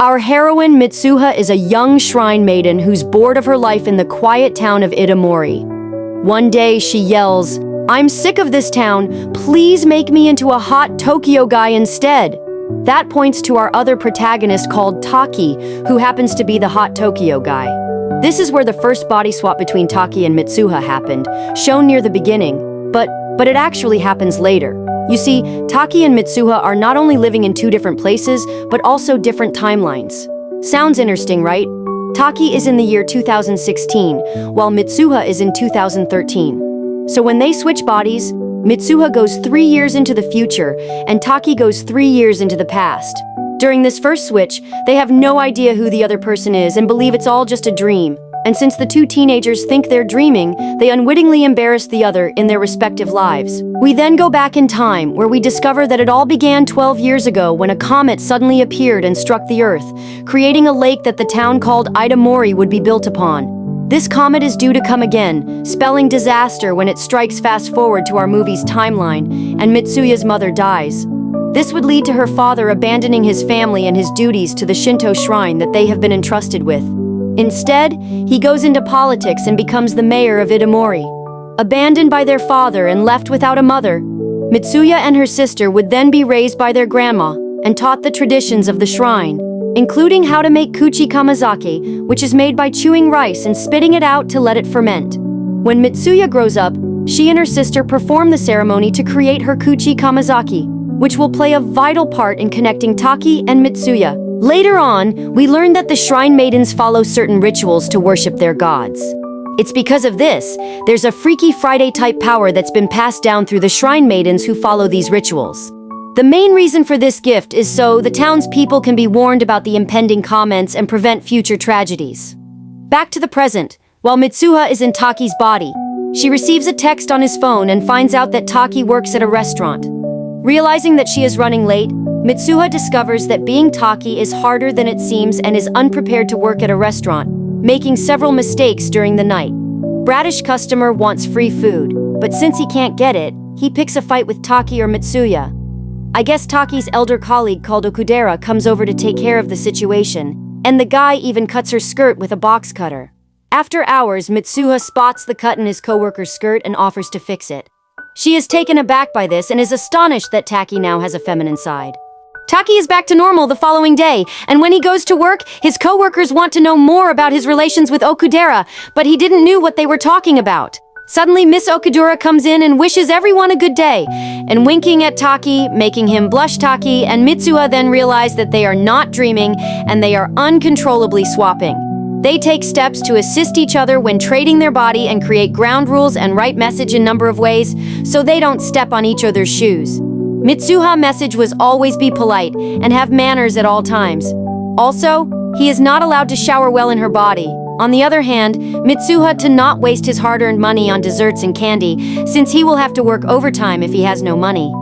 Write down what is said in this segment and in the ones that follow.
Our heroine Mitsuha is a young shrine maiden who's bored of her life in the quiet town of Itamori. One day she yells, "I'm sick of this town, please make me into a hot Tokyo guy instead." That points to our other protagonist called Taki, who happens to be the hot Tokyo guy. This is where the first body swap between Taki and Mitsuha happened, shown near the beginning, but it actually happens later. You see, Taki and Mitsuha are not only living in two different places, but also different timelines. Sounds interesting, right? Taki is in the year 2016, while Mitsuha is in 2013. So when they switch bodies, Mitsuha goes 3 years into the future, and Taki goes 3 years into the past. During this first switch, they have no idea who the other person is and believe it's all just a dream. And since the two teenagers think they're dreaming, they unwittingly embarrass the other in their respective lives. We then go back in time, where we discover that it all began 12 years ago when a comet suddenly appeared and struck the Earth, creating a lake that the town called Itamori would be built upon. This comet is due to come again, spelling disaster when it strikes fast forward to our movie's timeline, and Mitsuya's mother dies. This would lead to her father abandoning his family and his duties to the Shinto shrine that they have been entrusted with. Instead, he goes into politics and becomes the mayor of Itamori. Abandoned by their father and left without a mother, Mitsuya and her sister would then be raised by their grandma and taught the traditions of the shrine, including how to make kuchi kamazaki, which is made by chewing rice and spitting it out to let it ferment. When Mitsuya grows up, she and her sister perform the ceremony to create her kuchi kamazaki, which will play a vital part in connecting Taki and Mitsuya. Later on, we learn that the shrine maidens follow certain rituals to worship their gods. It's because of this, there's a Freaky Friday-type power that's been passed down through the shrine maidens who follow these rituals. The main reason for this gift is so the townspeople can be warned about the impending comments and prevent future tragedies. Back to the present, while Mitsuha is in Taki's body, she receives a text on his phone and finds out that Taki works at a restaurant. Realizing that she is running late, Mitsuha discovers that being Taki is harder than it seems and is unprepared to work at a restaurant, making several mistakes during the night. Bratish customer wants free food, but since he can't get it, he picks a fight with Taki or Mitsuya. I guess Taki's elder colleague called Okudera comes over to take care of the situation, and the guy even cuts her skirt with a box cutter. After hours, Mitsuha spots the cut in his coworker's skirt and offers to fix it. She is taken aback by this and is astonished that Taki now has a feminine side. Taki is back to normal the following day, and when he goes to work, his coworkers want to know more about his relations with Okudera, but he didn't know what they were talking about. Suddenly, Miss Okudera comes in and wishes everyone a good day, and winking at Taki, making him blush. Taki and Mitsuha then realize that they are not dreaming, and they are uncontrollably swapping. They take steps to assist each other when trading their body and create ground rules and write message in number of ways, so they don't step on each other's shoes. Mitsuha's message was always be polite and have manners at all times. Also, he is not allowed to shower well in her body. On the other hand, Mitsuha to not waste his hard-earned money on desserts and candy, since he will have to work overtime if he has no money.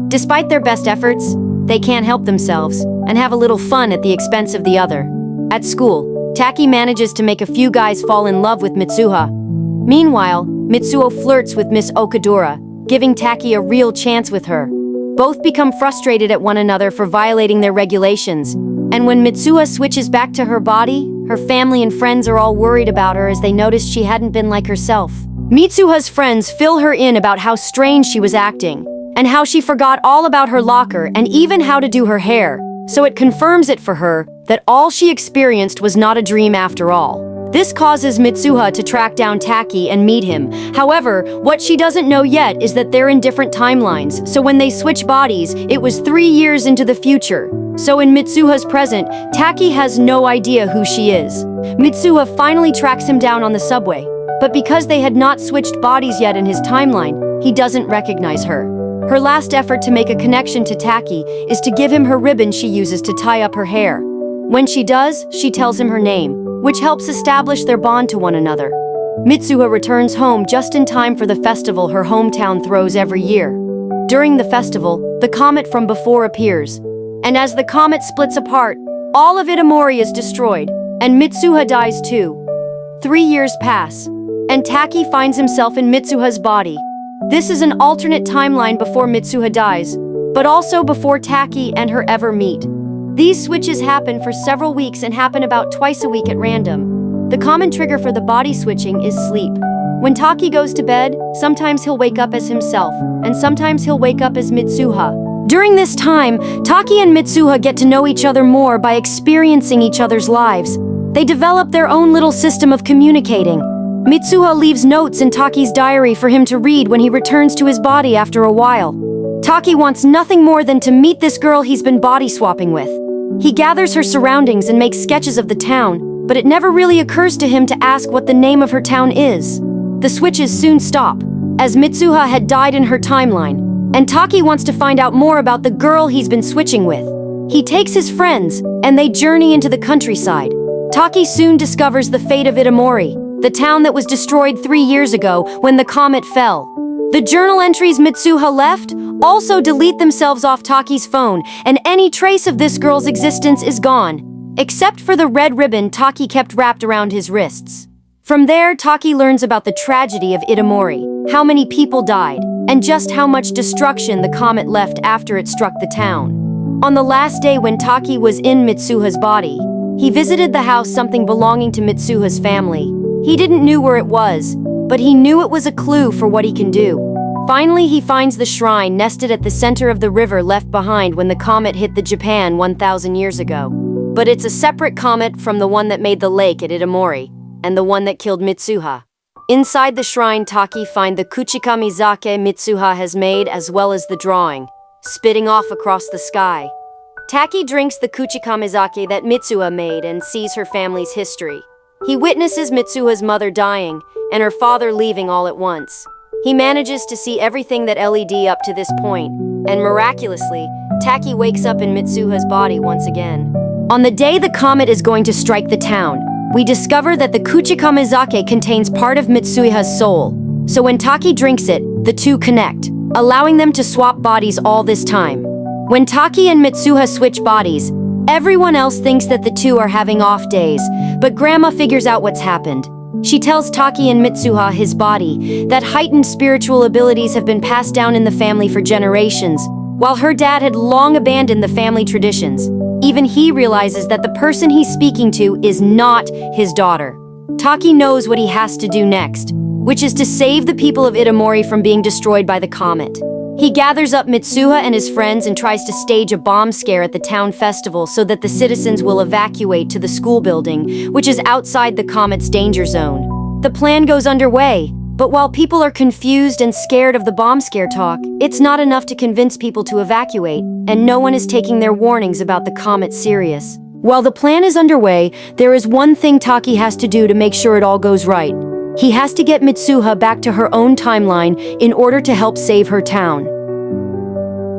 Despite their best efforts, they can't help themselves and have a little fun at the expense of the other. At school, Taki manages to make a few guys fall in love with Mitsuha. Meanwhile, Mitsuo flirts with Miss Okudera, giving Taki a real chance with her. Both become frustrated at one another for violating their regulations, and when Mitsuha switches back to her body, her family and friends are all worried about her as they notice she hadn't been like herself. Mitsuha's friends fill her in about how strange she was acting, and how she forgot all about her locker and even how to do her hair, so it confirms it for her that all she experienced was not a dream after all. This causes Mitsuha to track down Taki and meet him. However, what she doesn't know yet is that they're in different timelines, so when they switch bodies, it was 3 years into the future. So in Mitsuha's present, Taki has no idea who she is. Mitsuha finally tracks him down on the subway, but because they had not switched bodies yet in his timeline, he doesn't recognize her. Her last effort to make a connection to Taki is to give him her ribbon she uses to tie up her hair. When she does, she tells him her name, which helps establish their bond to one another. Mitsuha returns home just in time for the festival her hometown throws every year. During the festival, the comet from before appears, and as the comet splits apart, all of Itamori is destroyed, and Mitsuha dies too. 3 years pass, and Taki finds himself in Mitsuha's body. This is an alternate timeline before Mitsuha dies, but also before Taki and her ever meet. These switches happen for several weeks and happen about twice a week at random. The common trigger for the body switching is sleep. When Taki goes to bed, sometimes he'll wake up as himself, and sometimes he'll wake up as Mitsuha. During this time, Taki and Mitsuha get to know each other more by experiencing each other's lives. They develop their own little system of communicating. Mitsuha leaves notes in Taki's diary for him to read when he returns to his body after a while. Taki wants nothing more than to meet this girl he's been body swapping with. He gathers her surroundings and makes sketches of the town, but it never really occurs to him to ask what the name of her town is. The switches soon stop, as Mitsuha had died in her timeline, and Taki wants to find out more about the girl he's been switching with. He takes his friends, and they journey into the countryside. Taki soon discovers the fate of Itamori, the town that was destroyed 3 years ago when the comet fell. The journal entries Mitsuha left also delete themselves off Taki's phone, and any trace of this girl's existence is gone, except for the red ribbon Taki kept wrapped around his wrists. From there, Taki learns about the tragedy of Itamori, how many people died, and just how much destruction the comet left after it struck the town. On the last day when Taki was in Mitsuha's body, he visited the house something belonging to Mitsuha's family. He didn't know where it was, but he knew it was a clue for what he can do. Finally, he finds the shrine nested at the center of the river left behind when the comet hit the Japan 1,000 years ago. But it's a separate comet from the one that made the lake at Itamori, and the one that killed Mitsuha. Inside the shrine, Taki finds the Kuchikamizake Mitsuha has made, as well as the drawing, spitting off across the sky. Taki drinks the Kuchikamizake that Mitsuha made and sees her family's history. He witnesses Mitsuha's mother dying and her father leaving all at once. He manages to see everything that led up to this point, and miraculously, Taki wakes up in Mitsuha's body once again. On the day the comet is going to strike the town, we discover that the Kuchikamizake contains part of Mitsuha's soul. So when Taki drinks it, the two connect, allowing them to swap bodies all this time. When Taki and Mitsuha switch bodies, everyone else thinks that the two are having off days, but Grandma figures out what's happened. She tells Taki and Mitsuha, his body, that heightened spiritual abilities have been passed down in the family for generations, while her dad had long abandoned the family traditions. Even he realizes that the person he's speaking to is not his daughter. Taki knows what he has to do next, which is to save the people of Itamori from being destroyed by the comet. He gathers up Mitsuha and his friends and tries to stage a bomb scare at the town festival so that the citizens will evacuate to the school building, which is outside the comet's danger zone. The plan goes underway, but while people are confused and scared of the bomb scare talk, it's not enough to convince people to evacuate, and no one is taking their warnings about the comet serious. While the plan is underway, there is one thing Taki has to do to make sure it all goes right. He has to get Mitsuha back to her own timeline in order to help save her town.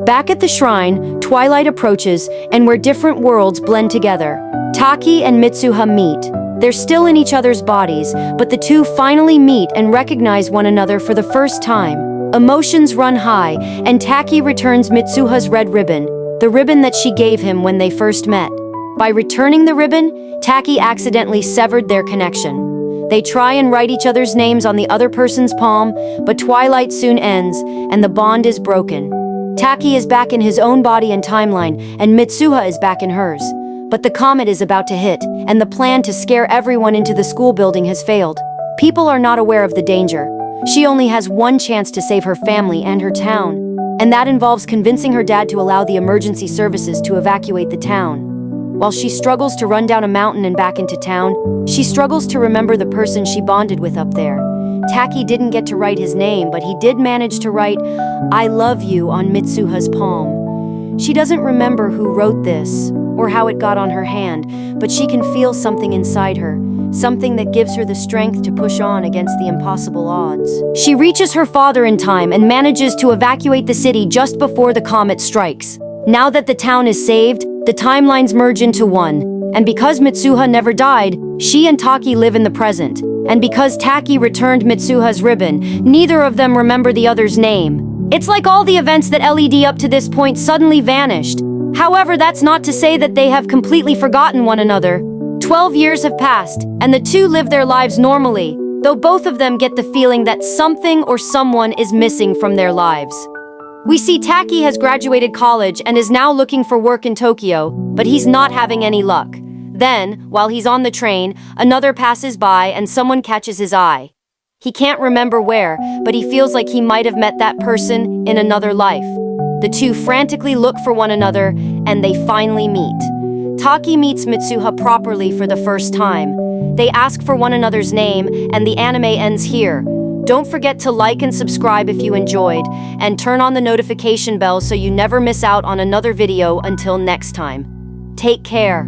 Back at the shrine, twilight approaches, and where different worlds blend together. Taki and Mitsuha meet. They're still in each other's bodies, but the two finally meet and recognize one another for the first time. Emotions run high, and Taki returns Mitsuha's red ribbon, the ribbon that she gave him when they first met. By returning the ribbon, Taki accidentally severed their connection. They try and write each other's names on the other person's palm, but twilight soon ends, and the bond is broken. Taki is back in his own body and timeline, and Mitsuha is back in hers. But the comet is about to hit, and the plan to scare everyone into the school building has failed. People are not aware of the danger. She only has one chance to save her family and her town, and that involves convincing her dad to allow the emergency services to evacuate the town. While she struggles to run down a mountain and back into town, she struggles to remember the person she bonded with up there. Taki didn't get to write his name, but he did manage to write, "I love you" on Mitsuha's palm. She doesn't remember who wrote this, or how it got on her hand, but she can feel something inside her, something that gives her the strength to push on against the impossible odds. She reaches her father in time and manages to evacuate the city just before the comet strikes. Now that the town is saved, the timelines merge into one, and because Mitsuha never died, she and Taki live in the present. And because Taki returned Mitsuha's ribbon, neither of them remember the other's name. It's like all the events that led up to this point suddenly vanished. However, that's not to say that they have completely forgotten one another. 12 years have passed, and the two live their lives normally, though both of them get the feeling that something or someone is missing from their lives. We see Taki has graduated college and is now looking for work in Tokyo, but he's not having any luck. Then, while he's on the train, another passes by and someone catches his eye. He can't remember where, but he feels like he might have met that person in another life. The two frantically look for one another, and they finally meet. Taki meets Mitsuha properly for the first time. They ask for one another's name, and the anime ends here. Don't forget to like and subscribe if you enjoyed, and turn on the notification bell so you never miss out on another video until next time. Take care.